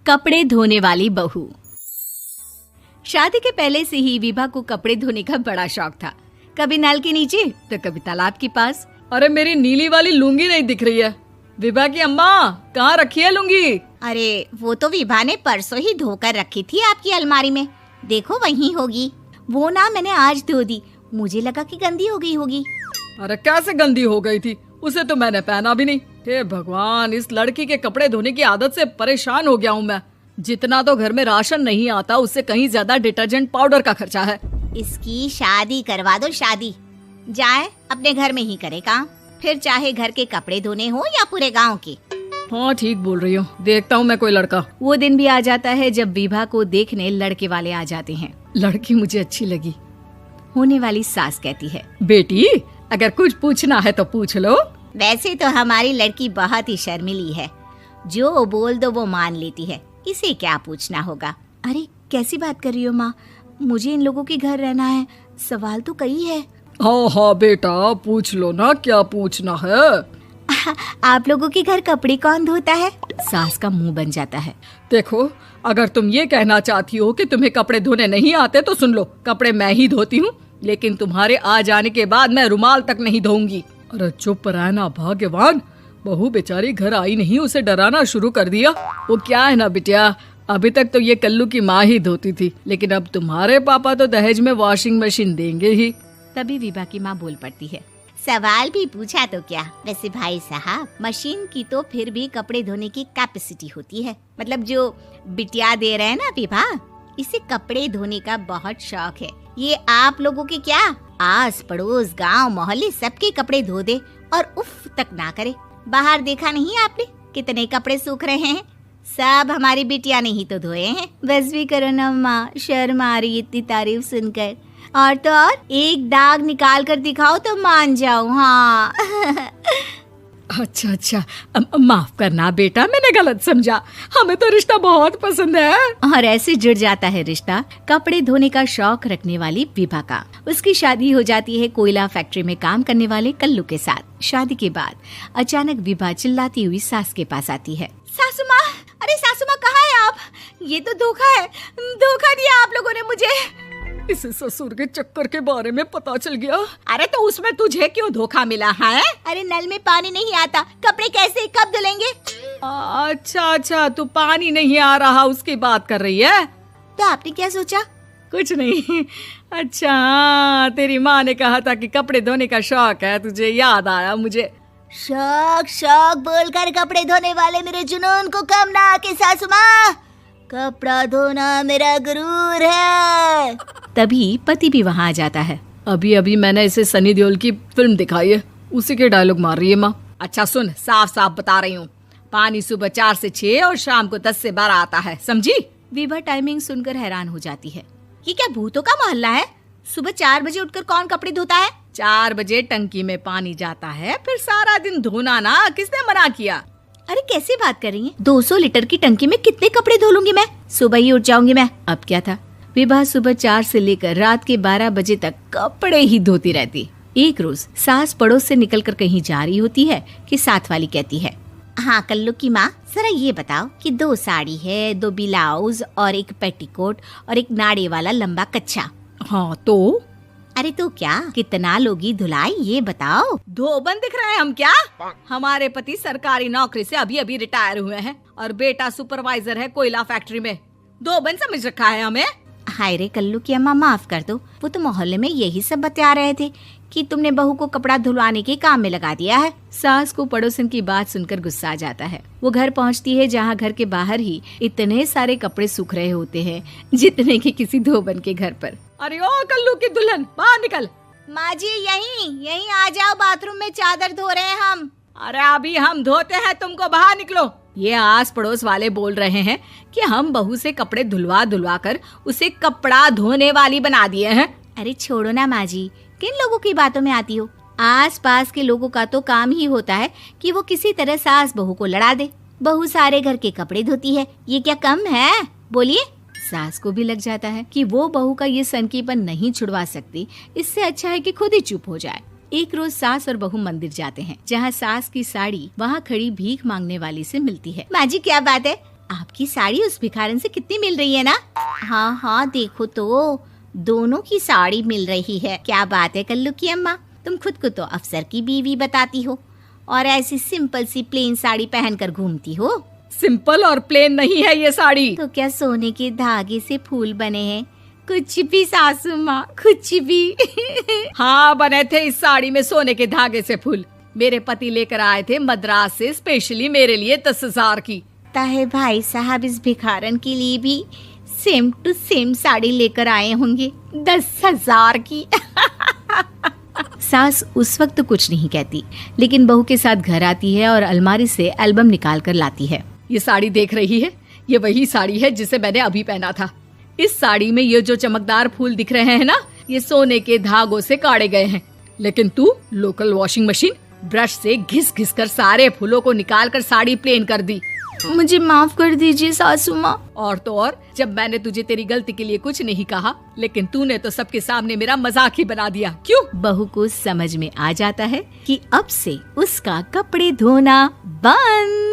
कपड़े धोने वाली बहू। शादी के पहले से ही विभा को कपड़े धोने का बड़ा शौक था। कभी नल के नीचे तो कभी तालाब के पास। अरे मेरी नीली वाली लुंगी नहीं दिख रही है। विभा की अम्मा, कहाँ रखी है लुंगी? अरे वो तो विभा ने परसों ही धोकर रखी थी आपकी अलमारी में, देखो वहीं होगी। वो ना मैंने आज धो दी, मुझे लगा कि गंदी हो गई होगी। अरे कैसे गंदी हो गई थी? उसे तो मैंने पहना भी नहीं। हे भगवान, इस लड़की के कपड़े धोने की आदत से परेशान हो गया हूँ मैं। जितना तो घर में राशन नहीं आता, उससे कहीं ज्यादा डिटर्जेंट पाउडर का खर्चा है। इसकी शादी करवा दो, शादी। जाए अपने घर में ही करे काम, फिर चाहे घर के कपड़े धोने हो या पूरे गांव के। हाँ ठीक बोल रही हो, देखता हूँ मैं कोई लड़का। वो दिन भी आ जाता है जब विभा को देखने लड़के वाले आ जाते हैं। लड़की मुझे अच्छी लगी। होने वाली सास कहती है, बेटी अगर कुछ पूछना है तो पूछ लो। वैसे तो हमारी लड़की बहुत ही शर्मीली है, जो बोल दो वो मान लेती है, इसे क्या पूछना होगा। अरे कैसी बात कर रही हो माँ, मुझे इन लोगों के घर रहना है, सवाल तो कई है। हाँ हाँ बेटा, पूछ लो ना, क्या पूछना है। आप लोगों के घर कपड़े कौन धोता है? सास का मुंह बन जाता है। देखो, अगर तुम ये कहना चाहती हो कि तुम्हें कपड़े धोने नहीं आते तो सुन लो, कपड़े मैं ही धोती हूँ, लेकिन तुम्हारे आ जाने के बाद मैं रुमाल तक नहीं धोऊंगी। अरे चुप रहना भाग्यवान, बहू बेचारी घर आई नहीं, उसे डराना शुरू कर दिया। वो क्या है ना बिटिया, अभी तक तो ये कल्लू की माँ ही धोती थी, लेकिन अब तुम्हारे पापा तो दहेज में वॉशिंग मशीन देंगे ही। तभी विभा की माँ बोल पड़ती है, सवाल भी पूछा तो क्या। वैसे भाई साहब, मशीन की तो फिर भी कपड़े धोने की कैपेसिटी होती है। मतलब जो बिटिया दे रहे हैं ना विभा, इसे कपड़े धोने का बहुत शौक है। ये आप लोगों के क्या, आस पड़ोस गांव मोहल्ले सबके कपड़े धो दे और उफ तक ना करे। बाहर देखा नहीं आपने कितने कपड़े सूख रहे हैं? सब हमारी बिटिया ने ही तो धोए हैं। बस भी करो ना माँ, शर्म आ रही इतनी तारीफ सुनकर। और तो और एक दाग निकाल कर दिखाओ तो मान जाऊं। हाँ अच्छा, माफ करना बेटा, मैंने गलत समझा। हमें तो रिश्ता बहुत पसंद है। और ऐसे जुड़ जाता है रिश्ता कपड़े धोने का शौक रखने वाली विभा का। उसकी शादी हो जाती है कोयला फैक्ट्री में काम करने वाले कल्लू के साथ। शादी के बाद अचानक विभा चिल्लाती हुई सास के पास आती है। सासू माँ, अरे सासू माँ कहाँ है आप? ये तो धोखा है, धोखा दिया आप लोगों ने मुझे। इसे ससुर के चक्कर के बारे में पता चल गया। अरे तो उसमें तुझे क्यों धोखा मिला है? अरे नल में पानी नहीं आता, कपड़े कैसे कब धुलेंगे? अच्छा, तू पानी नहीं आ रहा उसकी बात कर रही है। तो आपने क्या सोचा? कुछ नहीं। अच्छा, तेरी माँ ने कहा था कि कपड़े धोने का शौक है तुझे, याद आया मुझे। शौक बोलकर कपड़े धोने वाले मेरे जुनून को कम ना आके सासू माँ, कपड़ा धोना मेरा गुरूर है। तभी पति भी वहाँ आ जाता है। अभी मैंने इसे सनी देओल की फिल्म दिखाई है, उसी के डायलॉग मार रही है माँ। अच्छा सुन, साफ बता रही हूँ, पानी सुबह 4 से 6 और शाम को 10 से 12 आता है, समझी? विभा टाइमिंग सुनकर हैरान हो जाती है। ये क्या भूतों का मोहल्ला है? सुबह 4 बजे उठकर कौन कपड़े धोता है? 4 बजे टंकी में पानी जाता है, फिर सारा दिन धोना ना, किसने मना किया? अरे कैसी बात कर रही हैं? 200 लीटर की टंकी में कितने कपड़े धो लूंगी मैं? सुबह ही उठ जाऊंगी मैं। अब क्या था, विभा सुबह 4 से लेकर रात के 12 बजे तक कपड़े ही धोती रहती। एक रोज सास पड़ोस से निकलकर कहीं जा रही होती है कि साथ वाली कहती है, हाँ कल्लू की माँ, जरा ये बताओ कि 2 साड़ी है, 2 ब्लाउज और एक पेटीकोट और एक नाड़े वाला लंबा कच्छा। हाँ तो? अरे तो क्या, कितना लोगी धुलाई ये बताओ। धोबन दिख रहे हैं हम क्या? हमारे पति सरकारी नौकरी से अभी रिटायर हुए हैं और बेटा सुपरवाइजर है कोयला फैक्ट्री में। धोबन समझ रखा है हमें? हाय रे कल्लू की अम्मा, माफ कर दो, वो तो मोहल्ले में यही सब बता रहे थे कि तुमने बहू को कपड़ा धुलवाने के काम में लगा दिया है। सास को पड़ोसन की बात सुनकर गुस्सा आ जाता है। वो घर पहुंचती है जहां घर के बाहर ही इतने सारे कपड़े सूख रहे होते हैं जितने कि किसी धोबन के घर पर। अरे ओ कल्लू की दुल्हन, बाहर निकल। माँ जी यहीं आ जाओ, बाथरूम में चादर धो रहे हैं हम। अरे अभी हम धोते हैं, तुमको बाहर निकलो। ये आस पड़ोस वाले बोल रहे हैं कि हम बहू से कपड़े धुलवा कर उसे कपड़ा धोने वाली बना दिए हैं। अरे छोड़ो ना माँ जी, किन लोगों की बातों में आती हो? आस पास के लोगों का तो काम ही होता है कि वो किसी तरह सास बहू को लड़ा दे। बहू सारे घर के कपड़े धोती है, ये क्या कम है? बोलिए। सास को भी लग जाता है कि वो बहू का ये सनकीपन नहीं छुड़वा सकती, इससे अच्छा है कि खुद ही चुप हो जाए। एक रोज सास और बहू मंदिर जाते हैं, जहाँ सास की साड़ी वहाँ खड़ी भीख मांगने वाली से मिलती है। माँ जी क्या बात है, आपकी साड़ी उस भिखारन से कितनी मिल रही है ना? हाँ हाँ देखो तो, दोनों की साड़ी मिल रही है। क्या बात है कल्लू की अम्मा, तुम खुद को तो अफसर की बीवी बताती हो और ऐसी सिंपल सी प्लेन साड़ी पहनकर घूमती हो। सिंपल और प्लेन नहीं है ये साड़ी। तो क्या सोने के धागे से फूल बने हैं? कुछ भी सासू माँ, कुछ भी। हाँ बने थे इस साड़ी में सोने के धागे से फूल। मेरे पति लेकर आए थे मद्रास से स्पेशली मेरे लिए 10,000 की। ताहे भाई साहब इस भिखारन के लिए भी सेम टू सेम साड़ी लेकर आए होंगे 10,000 की। सास उस वक्त तो कुछ नहीं कहती, लेकिन बहू के साथ घर आती है और अलमारी से एल्बम निकाल कर लाती है। ये साड़ी देख रही है, ये वही साड़ी है जिसे मैंने अभी पहना था। इस साड़ी में ये जो चमकदार फूल दिख रहे हैं ना, ये सोने के धागों से काटे गए हैं। लेकिन तू लोकल वॉशिंग मशीन ब्रश से घिस घिस कर सारे फूलों को निकाल कर साड़ी प्लेन कर दी। मुझे माफ कर दीजिए सासू माँ। और तो और, जब मैंने तुझे तेरी गलती के लिए कुछ नहीं कहा, लेकिन तूने तो सबके सामने मेरा मजाक ही बना दिया। क्यों? बहू को समझ में आ जाता है कि अब से उसका कपड़े धोना बंद।